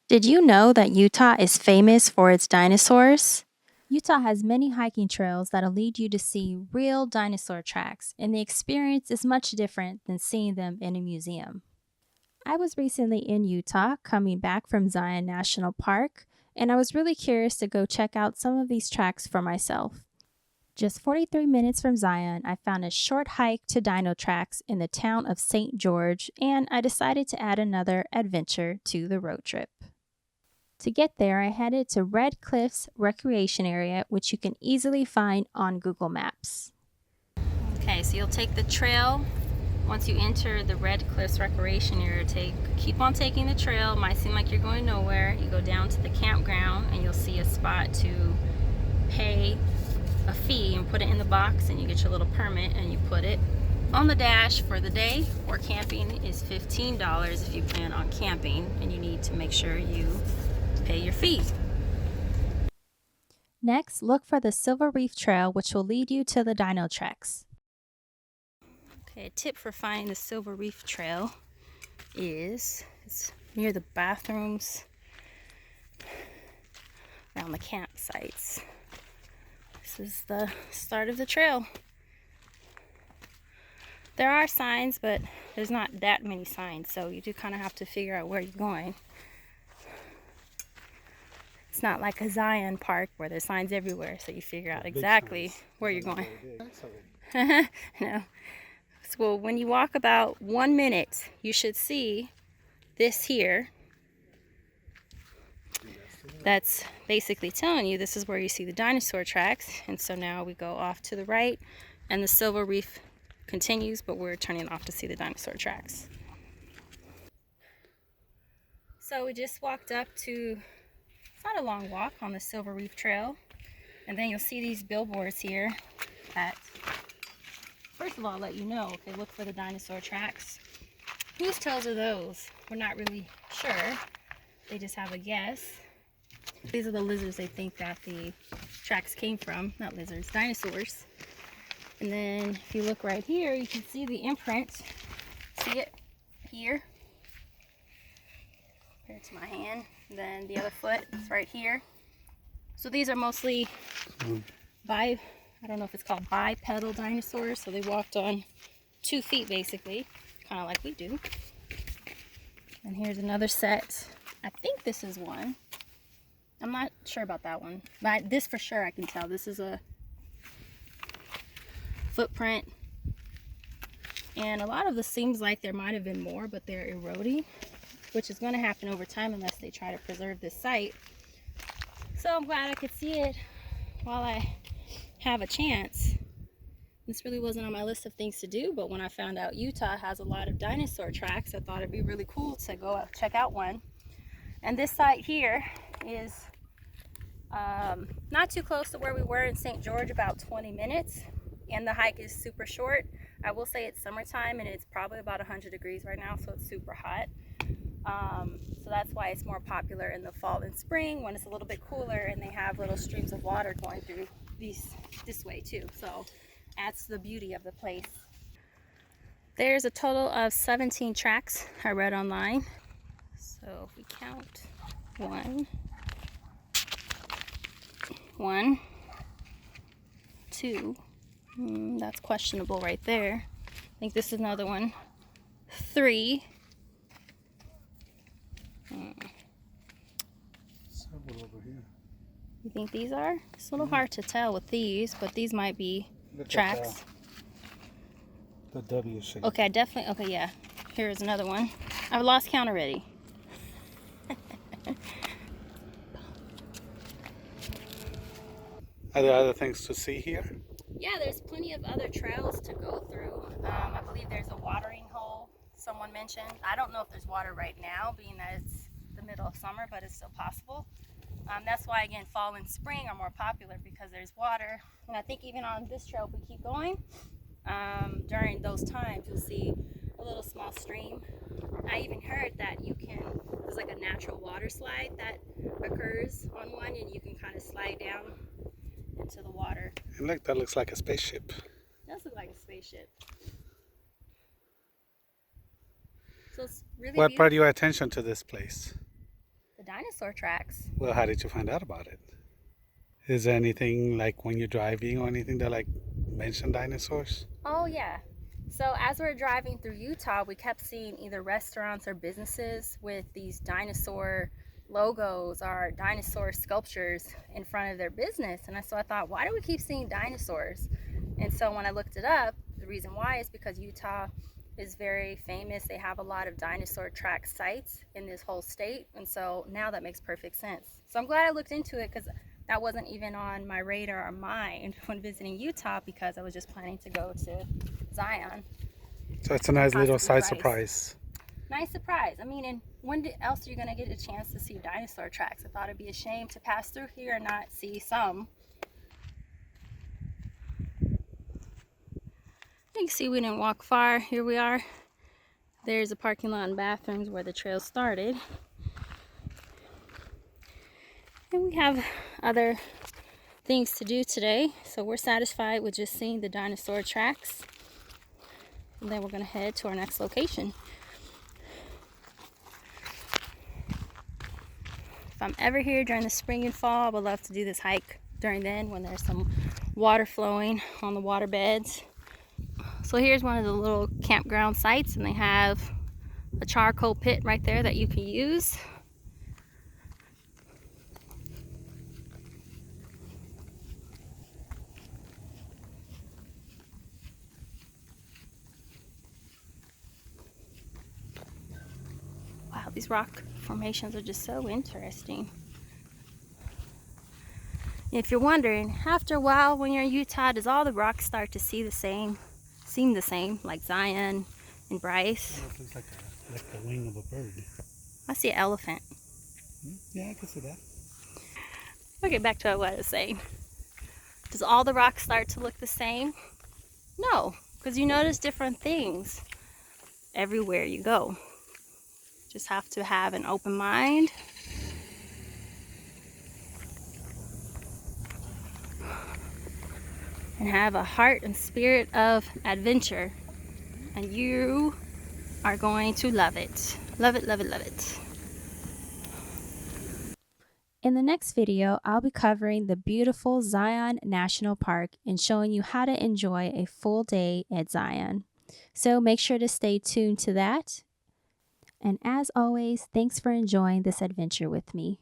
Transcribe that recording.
Did you know that Utah is famous for its dinosaurs? Utah has many hiking trails that'll lead you to see real dinosaur tracks, and the experience is much different than seeing them in a museum. I was recently in Utah coming back from Zion National Park, and I was really curious to go check out some of these tracks for myself. Just 43 minutes from Zion, I found a short hike to dino tracks in the town of St. George, and I decided to add another adventure to the road trip. To get there, I headed to Red Cliffs Recreation Area, which you can easily find on Google Maps. Okay, so you'll take the trail. Once you enter the Red Cliffs Recreation Area, keep on taking the trail. It might seem like you're going nowhere. You go down to the campground and you'll see a spot to pay a fee and put it in the box, and you get your little permit and you put it on the dash for the day. Or camping is $15 if you plan on camping, and you need to make sure you pay your fee. Next, look for the Silver Reef Trail, which will lead you to the dino tracks. Okay, a tip for finding the Silver Reef Trail is it's near the bathrooms around the campsites. This is the start of the trail. There are signs, but there's not that many signs, so you do kind of have to figure out where you're going. It's not like a Zion Park where there's signs everywhere, so you figure out exactly where you're going. No. So when you walk about 1 minute, you should see this here. That's basically telling you this is where you see the dinosaur tracks. And so now we go off to the right, and the Silver Reef continues, but we're turning off to see the dinosaur tracks. So we just walked up to, it's not a long walk on the Silver Reef Trail, and then you'll see these billboards here that, first of all, let you know, okay, look for the dinosaur tracks. Whose trails are those? We're not really sure. They just have a guess. These are the lizards they think that the tracks came from. Not lizards, dinosaurs. And then if you look right here, you can see the imprint. See it here? Compared to my hand. And then the other foot is right here. So these are mostly I don't know if it's called bipedal dinosaurs. So they walked on 2 feet basically, kind of like we do. And here's another set. I think this is one. I'm not sure about that one, but this for sure I can tell. This is a footprint, and a lot of this seems like there might have been more, but they're eroding, which is going to happen over time unless they try to preserve this site. So I'm glad I could see it while I have a chance. This really wasn't on my list of things to do, but when I found out Utah has a lot of dinosaur tracks, I thought it'd be really cool to go check out one. And this site here is not too close to where we were in St. George, about 20 minutes. And the hike is super short. I will say it's summertime and it's probably about 100 degrees right now, so it's super hot. So that's why it's more popular in the fall and spring when it's a little bit cooler, and they have little streams of water going through this way too. So that's the beauty of the place. There's a total of 17 tracks I read online. So if we count 1, 2, that's questionable right there. I think this is another one. 3. Several over here. You think these are? It's a little hard to tell with these, but these might be tracks. The W shape. Okay, definitely. Okay, yeah. Here's another one. I've lost count already. Are there other things to see here? Yeah, there's plenty of other trails to go through. I believe there's a watering hole someone mentioned. I don't know if there's water right now, being that it's the middle of summer, but it's still possible. That's why, again, fall and spring are more popular, because there's water. And I think even on this trail, if we keep going, during those times, you'll see a little small stream. I even heard that there's like a natural water slide that occurs on one, and you can kind of slide down into the water. And look, that looks like a spaceship. It does look like a spaceship. So it's really What brought beautiful. your attention to this place? The dinosaur tracks. Well, how did you find out about it? Is there anything like when you're driving or anything that like mention dinosaurs? Oh, yeah. So as we're driving through Utah, we kept seeing either restaurants or businesses with these dinosaur logos or dinosaur sculptures in front of their business. And so I thought, why do we keep seeing dinosaurs? And so when I looked it up, the reason why is because Utah is very famous. They have a lot of dinosaur track sites in this whole state. And so now that makes perfect sense. So I'm glad I looked into it because that wasn't even on my radar or mind when visiting Utah because I was just planning to go to Zion. So it's a nice little Possibly side Bryce. surprise. Nice surprise. I mean, and when else are you going to get a chance to see dinosaur tracks? I thought it'd be a shame to pass through here and not see some. You can see we didn't walk far. Here we are. There's a parking lot and bathrooms where the trail started. And we have other things to do today, so we're satisfied with just seeing the dinosaur tracks. And then we're going to head to our next location. If I'm ever here during the spring and fall, I would love to do this hike during then when there's some water flowing on the water beds. So here's one of the little campground sites, and they have a charcoal pit right there that you can use. Wow, these rock formations are just so interesting. If you're wondering, after a while when you're in Utah, does all the rocks start to seem the same, like Zion and Bryce? It looks like the wing of a bird. I see an elephant. Yeah, I can see that. We'll get back to what I was saying. Does all the rocks start to look the same? No, because you notice different things everywhere you go. Just have to have an open mind. And have a heart and spirit of adventure. And you are going to love it. Love it, love it, love it. In the next video, I'll be covering the beautiful Zion National Park and showing you how to enjoy a full day at Zion. So make sure to stay tuned to that. And as always, thanks for enjoying this adventure with me.